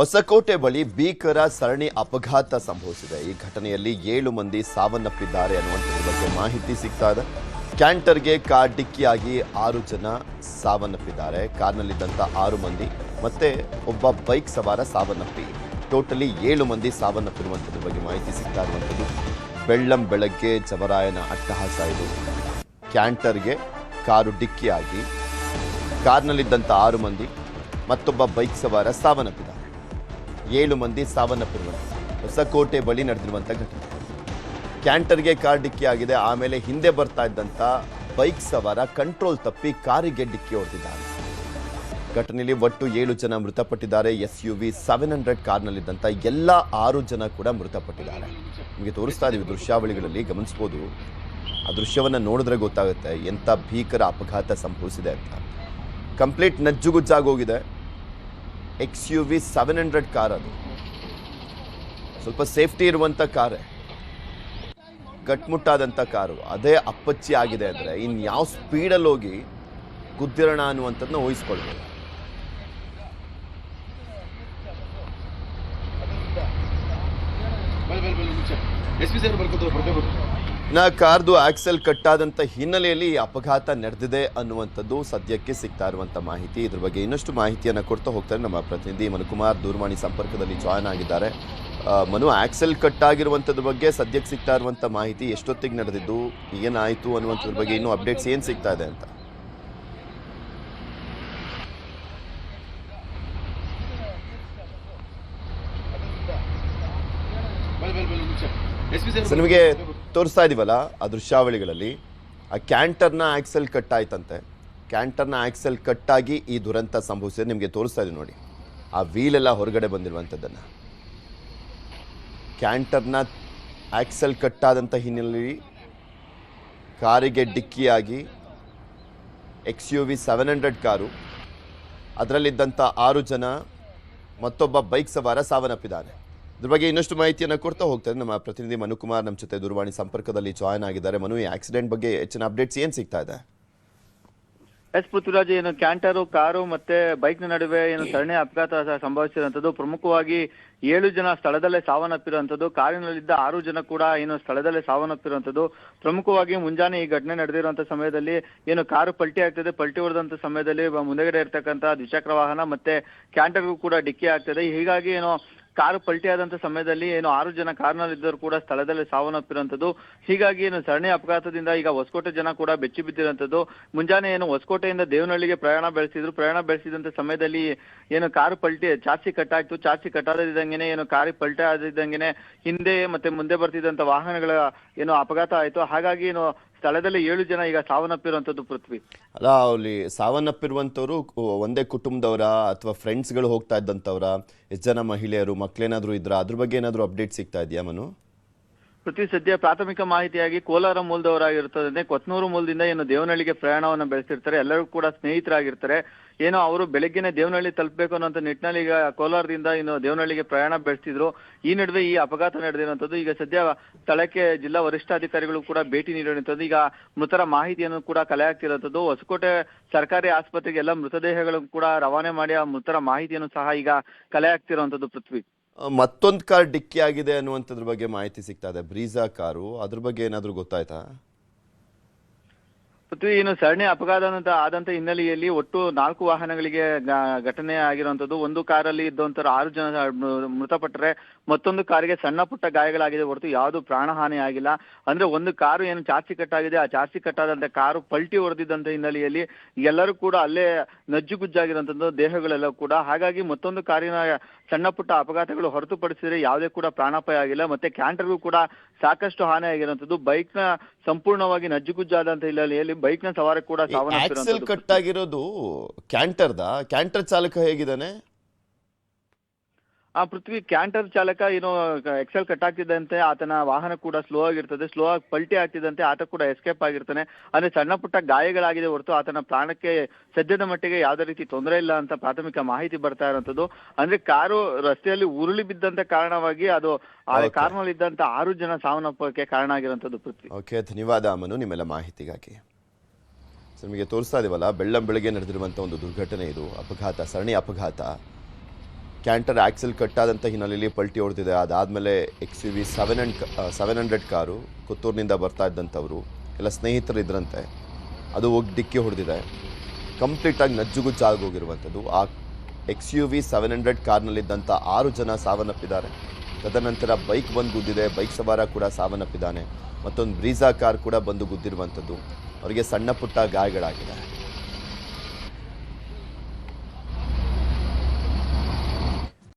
ಹೊಸಕೋಟೆ ಬಳಿ ಭೀಕರ ಸರಣಿ ಅಪಘಾತ ಸಂಭವಿಸಿದೆ. ಈ ಘಟನೆಯಲ್ಲಿ 7 ಮಂದಿ ಸಾವನ್ನಪ್ಪಿದ್ದಾರೆ ಅನ್ನುವಂಥದ್ರ ಬಗ್ಗೆ ಮಾಹಿತಿ ಸಿಗ್ತಾ ಇದೆ. ಕ್ಯಾಂಟರ್ಗೆ ಕಾರ್ ಡಿಕ್ಕಿಯಾಗಿ 6 ಜನ ಸಾವನ್ನಪ್ಪಿದ್ದಾರೆ. ಕಾರ್ನಲ್ಲಿದ್ದಂಥ 6 ಮಂದಿ ಮತ್ತೆ ಒಬ್ಬ ಬೈಕ್ ಸವಾರ ಸಾವನ್ನಪ್ಪಿ ಟೋಟಲಿ 7 ಮಂದಿ ಸಾವನ್ನಪ್ಪಿರುವಂಥದ್ರ ಬಗ್ಗೆ ಮಾಹಿತಿ ಸಿಗ್ತಾ ಇರುವಂಥದ್ದು. ಬೆಳ್ಳಂಬೆಳಗ್ಗೆ ಜವರಾಯನ ಅಟ್ಟಹಾಸ ಇದು. ಕ್ಯಾಂಟರ್ಗೆ ಕಾರು ಡಿಕ್ಕಿಯಾಗಿ ಕಾರ್ನಲ್ಲಿದ್ದಂಥ 6 ಮಂದಿ ಮತ್ತೊಬ್ಬ ಬೈಕ್ ಸವಾರ ಸಾವನ್ನಪ್ಪಿದ್ದಾರೆ. 7 ಮಂದಿ ಸಾವನ್ನಪ್ಪಿರುವಂಥದ್ದು ಹೊಸಕೋಟೆ ಬಳಿ ನಡೆದಿರುವಂಥ ಘಟನೆ. ಕ್ಯಾಂಟರ್ಗೆ ಕಾರ್ ಡಿಕ್ಕಿ ಆಗಿದೆ. ಆಮೇಲೆ ಹಿಂದೆ ಬರ್ತಾ ಇದ್ದಂಥ ಬೈಕ್ ಸವಾರ ಕಂಟ್ರೋಲ್ ತಪ್ಪಿ ಕಾರಿಗೆ ಡಿಕ್ಕಿ ಹೊಡೆದಿದ್ದಾರೆ. ಘಟನೆಯಲ್ಲಿ ಒಟ್ಟು 7 ಜನ ಮೃತಪಟ್ಟಿದ್ದಾರೆ. SUV 700 ಕಾರ್ನಲ್ಲಿದ್ದಂಥ ಎಲ್ಲ 6 ಜನ ಕೂಡ ಮೃತಪಟ್ಟಿದ್ದಾರೆ. ನಿಮಗೆ ತೋರಿಸ್ತಾ ಇದೀವಿ ದೃಶ್ಯಾವಳಿಗಳಲ್ಲಿ, ಗಮನಿಸ್ಬೋದು. ಆ ದೃಶ್ಯವನ್ನು ನೋಡಿದ್ರೆ ಗೊತ್ತಾಗುತ್ತೆ ಎಂಥ ಭೀಕರ ಅಪಘಾತ ಸಂಭವಿಸಿದೆ ಅಂತ. ಕಂಪ್ಲೀಟ್ ನಜ್ಜುಗುಜ್ಜಾಗೋಗಿದೆ. XUV 700 ಕಾರ್, ಅದು ಸ್ವಲ್ಪ ಸೇಫ್ಟಿ ಇರುವಂಥ ಕಾರೇ, ಗಟ್ಮುಟ್ಟಾದಂಥ ಕಾರು. ಅದೇ ಅಪ್ಪಚ್ಚಿ ಆಗಿದೆ ಅಂದರೆ ಇನ್ಯಾವ ಸ್ಪೀಡಲ್ಲಿ ಹೋಗಿ ಗುದ್ದಿರೋಣ ಅನ್ನುವಂಥದ್ದನ್ನ ಊಹಿಸ್ಕೊಳ್ಬೋದು. ಕಾರ್ದು ಆಕ್ಸೆಲ್ ಕಟ್ಟಾದಂಥ ಹಿನ್ನೆಲೆಯಲ್ಲಿ ಅಪಘಾತ ನಡೆದಿದೆ ಅನ್ನುವಂಥದ್ದು ಸದ್ಯಕ್ಕೆ ಸಿಗ್ತಾ ಇರುವಂಥ ಮಾಹಿತಿ. ಇದ್ರ ಬಗ್ಗೆ ಇನ್ನಷ್ಟು ಮಾಹಿತಿಯನ್ನು ಕೊಡ್ತಾ ಹೋಗ್ತಾರೆ ನಮ್ಮ ಪ್ರತಿನಿಧಿ ಮನುಕುಮಾರ್. ದೂರವಾಣಿ ಸಂಪರ್ಕದಲ್ಲಿ ಜಾಯ್ನ್ ಆಗಿದ್ದಾರೆ. ಮನು, ಆಕ್ಸೆಲ್ ಕಟ್ಟಾಗಿರುವಂಥದ್ರ ಬಗ್ಗೆ ಸದ್ಯಕ್ಕೆ ಸಿಗ್ತಾ ಇರುವಂಥ ಮಾಹಿತಿ, ಎಷ್ಟೊತ್ತಿಗೆ ನಡೆದಿದ್ದು, ಏನಾಯಿತು ಅನ್ನುವಂಥದ್ರ ಬಗ್ಗೆ ಇನ್ನೂ ಅಪ್ಡೇಟ್ಸ್ ಏನು ಸಿಗ್ತಾ ಇದೆ ಅಂತ? ನಿಮಗೆ ತೋರಿಸ್ತಾ ಇದೀವಲ್ಲ ಆ ದೃಶ್ಯಾವಳಿಗಳಲ್ಲಿ, ಆ ಕ್ಯಾಂಟರ್ನ ಆಕ್ಸೆಲ್ ಕಟ್ಟಾಯ್ತಂತೆ. ಕ್ಯಾಂಟರ್ನ ಆಕ್ಸೆಲ್ ಕಟ್ಟಾಗಿ ಈ ದುರಂತ ಸಂಭವಿಸಿದೆ. ನಿಮಗೆ ತೋರಿಸ್ತಾ ಇದೀವಿ ನೋಡಿ, ಆ ವೀಲೆಲ್ಲ ಹೊರಗಡೆ ಬಂದಿರುವಂಥದ್ದನ್ನು. ಕ್ಯಾಂಟರ್ನ ಆಕ್ಸೆಲ್ ಕಟ್ಟಾದಂಥ ಹಿನ್ನೆಲೆಯಲ್ಲಿ ಕಾರಿಗೆ ಡಿಕ್ಕಿಯಾಗಿ XUV 700 ಕಾರು, ಅದರಲ್ಲಿದ್ದಂಥ 6 ಜನ ಮತ್ತೊಬ್ಬ ಬೈಕ್ ಸವಾರ ಸಾವನ್ನಪ್ಪಿದ್ದಾರೆ. ಇದ್ರ ಬಗ್ಗೆ ಇನ್ನಷ್ಟು ಮಾಹಿತಿಯನ್ನು ಕೊಡ್ತಾ ಹೋಗ್ತಾರೆ ನಮ್ಮ ಪ್ರತಿನಿಧಿ ಮನುಕುಮಾರ್ ನಮ್ಮ ಜೊತೆ ದೂರವಾಣಿ ಸಂಪರ್ಕದಲ್ಲಿ ಜಾಯ್ನ್ ಆಗಿದ್ದಾರೆ. ಮನು, ಈ ಆಕ್ಸಿಡೆಂಟ್ ಬಗ್ಗೆ ಹೆಚ್ಚಿನ ಅಪ್ಡೇಟ್ಸ್ ಏನು ಸಿಗ್ತಾ ಇದೆ? ಪೃಥ್ವಿರಾಜ್, ಏನು ಕ್ಯಾಂಟರು ಕಾರು ಮತ್ತೆ ಬೈಕ್ ನ ನಡುವೆ ಏನು ಸರಣಿ ಅಪಘಾತ ಸಂಭವಿಸಿರುವಂತದ್ದು. ಪ್ರಮುಖವಾಗಿ 7 ಜನ ಸ್ಥಳದಲ್ಲೇ ಸಾವನ್ನಪ್ಪಿರುವಂತದ್ದು. ಕಾರಿನಲ್ಲಿದ್ದ 6 ಜನ ಕೂಡ ಏನು ಸ್ಥಳದಲ್ಲೇ ಸಾವನ್ನಪ್ಪಿರುವಂತದ್ದು. ಪ್ರಮುಖವಾಗಿ ಮುಂಜಾನೆ ಈ ಘಟನೆ ನಡೆದಿರುವಂತ ಸಮಯದಲ್ಲಿ ಏನು ಕಾರು ಪಲ್ಟಿ ಆಗ್ತದೆ. ಪಲ್ಟಿ ಹೊಡೆದಂತ ಸಮಯದಲ್ಲಿ ಮುಂದೆಗಡೆ ಇರ್ತಕ್ಕಂಥ ದ್ವಿಚಕ್ರ ವಾಹನ ಮತ್ತೆ ಕ್ಯಾಂಟರ್ಗೂ ಕೂಡ ಡಿಕ್ಕಿ ಆಗ್ತದೆ. ಹೀಗಾಗಿ ಏನು ಕಾರು ಪಲ್ಟಿ ಆದಂತ ಸಮಯದಲ್ಲಿ ಏನು 6 ಜನ ಕಾರ್ನಲ್ಲಿದ್ದರು ಕೂಡ ಸ್ಥಳದಲ್ಲಿ ಸಾವನ್ನಪ್ಪಿರುವಂತದ್ದು. ಹೀಗಾಗಿ ಏನು ಸರಣಿ ಅಪಘಾತದಿಂದ ಈಗ ಹೊಸಕೋಟೆ ಜನ ಕೂಡ ಬೆಚ್ಚಿ ಬಿದ್ದಿರುವಂತದ್ದು. ಮುಂಜಾನೆ ಏನು ಹೊಸಕೋಟೆಯಿಂದ ದೇವನಹಳ್ಳಿಗೆ ಪ್ರಯಾಣ ಬೆಳೆಸಿದಂತ ಸಮಯದಲ್ಲಿ ಏನು ಕಾರು ಪಲ್ಟಿ ಚಾರ್ಸಿ ಕಟ್ಟಾಯ್ತು. ಚಾರ್ಸಿ ಕಟ್ಟಾದಿದ್ದಂಗೆನೆ ಏನು ಕಾರಿ ಪಲ್ಟಿ ಆದಿದ್ದಂಗೆನೆ ಹಿಂದೆ ಮತ್ತೆ ಮುಂದೆ ಬರ್ತಿದ್ದಂತ ವಾಹನಗಳ ಏನು ಅಪಘಾತ ಆಯ್ತು. ಹಾಗಾಗಿ ಏನು ಸ್ಥಳದಲ್ಲಿ 7 ಜನ ಈಗ ಸಾವನ್ನಪ್ಪಿರುವಂತದ್ದು. ಪೃಥ್ವಿ, ಅಲ್ಲ, ಅಲ್ಲಿ ಸಾವನ್ನಪ್ಪಿರುವಂಥವ್ರು ಒಂದೇ ಕುಟುಂಬದವರ ಅಥವಾ ಫ್ರೆಂಡ್ಸ್ಗಳು ಹೋಗ್ತಾ ಇದ್ದಂಥವ್ರ? ಎಷ್ಟು ಜನ ಮಹಿಳೆಯರು, ಮಕ್ಕಳೇನಾದ್ರು ಇದ್ರ? ಅದ್ರ ಬಗ್ಗೆ ಏನಾದ್ರು ಅಪ್ಡೇಟ್ ಸಿಗ್ತಾ ಇದೆಯಾ ಮನು? ಪೃಥ್ವಿ, ಸದ್ಯ ಪ್ರಾಥಮಿಕ ಮಾಹಿತಿಯಾಗಿ ಕೋಲಾರ ಮೂಲದವರಾಗಿರ್ತದೆ. ಕೊತ್ನೂರು ಮೂಲದಿಂದ ಏನು ದೇವನಹಳ್ಳಿಗೆ ಪ್ರಯಾಣವನ್ನು ಬೆಳೆಸಿರ್ತಾರೆ. ಎಲ್ಲರೂ ಕೂಡ ಸ್ನೇಹಿತರಾಗಿರ್ತಾರೆ. ಏನೋ ಅವರು ಬೆಳಗ್ಗೆನೆ ದೇವನಹಳ್ಳಿ ತಲುಪಬೇಕು ಅನ್ನೋಂಥ ನಿಟ್ಟಿನಲ್ಲಿ ಈಗ ಕೋಲಾರದಿಂದ ಇನ್ನು ದೇವನಹಳ್ಳಿಗೆ ಪ್ರಯಾಣ ಬೆಳೆಸಿದ್ರು. ಈ ನಡುವೆ ಈ ಅಪಘಾತ ನಡೆದಿರುವಂಥದ್ದು. ಈಗ ಸದ್ಯ ಸ್ಥಳಕ್ಕೆ ಜಿಲ್ಲಾ ವರಿಷ್ಠಾಧಿಕಾರಿಗಳು ಕೂಡ ಭೇಟಿ ನೀಡಿರುವಂಥದ್ದು. ಈಗ ಮೃತರ ಮಾಹಿತಿಯನ್ನು ಕೂಡ ಕಲೆ ಆಗ್ತಿರುವಂಥದ್ದು. ಹೊಸಕೋಟೆ ಸರ್ಕಾರಿ ಆಸ್ಪತ್ರೆಗೆ ಎಲ್ಲ ಮೃತದೇಹಗಳನ್ನು ಕೂಡ ರವಾನೆ ಮಾಡಿ ಆ ಮೃತರ ಮಾಹಿತಿಯನ್ನು ಸಹ ಈಗ ಕಲೆ ಆಗ್ತಿರುವಂಥದ್ದು. ಪೃಥ್ವಿ, ಮತ್ತೊಂದು ಕಾರ್ ಡಿಕ್ಕಿ ಆಗಿದೆ ಅನ್ನುವಂಥದ್ರ ಬಗ್ಗೆ ಮಾಹಿತಿ ಸಿಗ್ತಾ ಇದೆ. ಬ್ರೀಜಾ ಕಾರು, ಅದ್ರ ಬಗ್ಗೆ ಏನಾದರೂ ಗೊತ್ತಾಯ್ತಾ? ಪೃಥ್ವಿ, ಏನು ಸರಣಿ ಅಪಘಾತ ಆದಂತ ಹಿನ್ನೆಲೆಯಲ್ಲಿ ಒಟ್ಟು 4 ವಾಹನಗಳಿಗೆ ಘಟನೆ ಆಗಿರುವಂತದ್ದು. ಒಂದು ಕಾರಲ್ಲಿ ಇದ್ದಂತ 6 ಜನ ಮೃತಪಟ್ಟರೆ ಮತ್ತೊಂದು ಕಾರಿಗೆ ಸಣ್ಣ ಪುಟ್ಟ ಗಾಯಗಳಾಗಿದೆ ಹೊರತು ಯಾವುದು ಪ್ರಾಣಹಾನಿ ಆಗಿಲ್ಲ. ಅಂದ್ರೆ ಒಂದು ಕಾರು ಏನು ಚಾರ್ಸಿ ಕಟ್ಟಾಗಿದೆ. ಆ ಚಾರ್ಸಿ ಕಟ್ಟಾದಂತ ಕಾರು ಪಲ್ಟಿ ಹೊಡೆದಿದ್ದಂತ ಹಿನ್ನೆಲೆಯಲ್ಲಿ ಎಲ್ಲರೂ ಕೂಡ ಅಲ್ಲೇ ನಜ್ಜುಗುಜ್ಜಾಗಿರುವಂತದ್ದು ದೇಹಗಳೆಲ್ಲ ಕೂಡ. ಹಾಗಾಗಿ ಮತ್ತೊಂದು ಕಾರಿನ ಸಣ್ಣ ಪುಟ್ಟ ಅಪಘಾತಗಳು ಹೊರತುಪಡಿಸಿದರೆ ಯಾವುದೇ ಕೂಡ ಪ್ರಾಣಾಪಾಯ ಆಗಿಲ್ಲ. ಮತ್ತೆ ಕ್ಯಾಂಟರ್ಗೂ ಕೂಡ ಸಾಕಷ್ಟು ಹಾನಿ ಆಗಿರುವಂತದ್ದು. ಬೈಕ್ ನ ಸಂಪೂರ್ಣವಾಗಿ ನಜ್ಜುಗುಜ್ಜಾದಂತ ಹಿನ್ನೆಲೆಯಲ್ಲಿ ಬೈಕ್ ನ ಸವಾರ ಕೂಡ ಸಾವನ್ನಪ್ಪಿರುವಂತದ್ದು. ಕಟ್ಟಾಗಿರೋದು ಕ್ಯಾಂಟರ್ ಚಾಲಕ ಹೇಗಿದ್ದಾನೆ? ಪೃಥ್ವಿ, ಕ್ಯಾಂಟರ್ ಚಾಲಕ ಏನು ಎಕ್ಸೆಲ್ ಕಟ್ ಆಗ್ತಿದ್ದಂತೆ ಆತನ ವಾಹನ ಕೂಡ ಸ್ಲೋ ಆಗಿರ್ತದೆ. ಸ್ಲೋ ಆಗಿ ಪಲ್ಟಿ ಆಗ್ತಿದ್ದಂತೆ ಆತ ಕೂಡ ಎಸ್ಕೇಪ್ ಆಗಿರ್ತಾನೆ. ಅಂದ್ರೆ ಸಣ್ಣ ಪುಟ್ಟ ಗಾಯಗಳಾಗಿದೆ ಹೊರತು ಆತನ ಪ್ರಾಣಕ್ಕೆ ಸದ್ಯದ ಮಟ್ಟಿಗೆ ಯಾವುದೇ ರೀತಿ ತೊಂದರೆ ಇಲ್ಲ ಅಂತ ಪ್ರಾಥಮಿಕ ಮಾಹಿತಿ ಬರ್ತಾ ಇರುವಂತದ್ದು. ಅಂದ್ರೆ ಕಾರು ರಸ್ತೆಯಲ್ಲಿ ಉರುಳಿ ಬಿದ್ದಂತ ಕಾರಣವಾಗಿ ಅದು ಆ ಕಾರ್ನಲ್ಲಿ ಇದ್ದಂತ 6 ಜನ ಸಾವನ್ನಪ್ಪಕ್ಕೆ ಕಾರಣ ಆಗಿರುವಂತದ್ದು. ಪೃಥ್ವಿ, ಓಕೆ, ಧನ್ಯವಾದ ಅಮನು ನಿಮ್ಮೆಲ್ಲ ಮಾಹಿತಿಗಾಗಿ. ನಿಮಗೆ ತೋರಿಸ್ತಾ ಇದೀವಲ್ಲ, ಬೆಳ್ಳಂಬೆಳಗ್ಗೆ ನಡೆದಿರುವಂಥ ಒಂದು ದುರ್ಘಟನೆ ಇದು. ಅಪಘಾತ, ಸರಣಿ ಅಪಘಾತ. ಕ್ಯಾಂಟರ್ ಆಕ್ಸೆಲ್ ಕಟ್ಟಾದಂಥ ಹಿನ್ನೆಲೆಯಲ್ಲಿ ಪಲ್ಟಿ ಹೊಡೆದಿದೆ. ಅದಾದಮೇಲೆ XUV 700 ಕಾರು ಪುತ್ತೂರಿನಿಂದ ಬರ್ತಾ ಇದ್ದಂಥವ್ರು ಎಲ್ಲ ಸ್ನೇಹಿತರು ಇದ್ರಂತೆ, ಅದು ಹೋಗಿ ಡಿಕ್ಕಿ ಹೊಡೆದಿದೆ. ಕಂಪ್ಲೀಟಾಗಿ ನಜ್ಜುಗುಜ್ಜಾಗಿ ಹೋಗಿರುವಂಥದ್ದು. ಆ XUV 700 ಕಾರ್ನಲ್ಲಿದ್ದಂಥ 6 ಜನ ಸಾವನ್ನಪ್ಪಿದ್ದಾರೆ. ತದನಂತರ ಬೈಕ್ ಬಂದು ಗುದ್ದಿದೆ, ಬೈಕ್ ಸವಾರ ಕೂಡ ಸಾವನ್ನಪ್ಪಿದ್ದಾನೆ. ಮತ್ತೊಂದು ಬ್ರೀಜಾ ಕಾರ್ ಕೂಡ ಬಂದು ಗುದ್ದಿರುವಂಥದ್ದು. ಅವರಿಗೆ ಸಣ್ಣ ಪುಟ್ಟ ಗಾಯಗಳಾಗಿದೆ.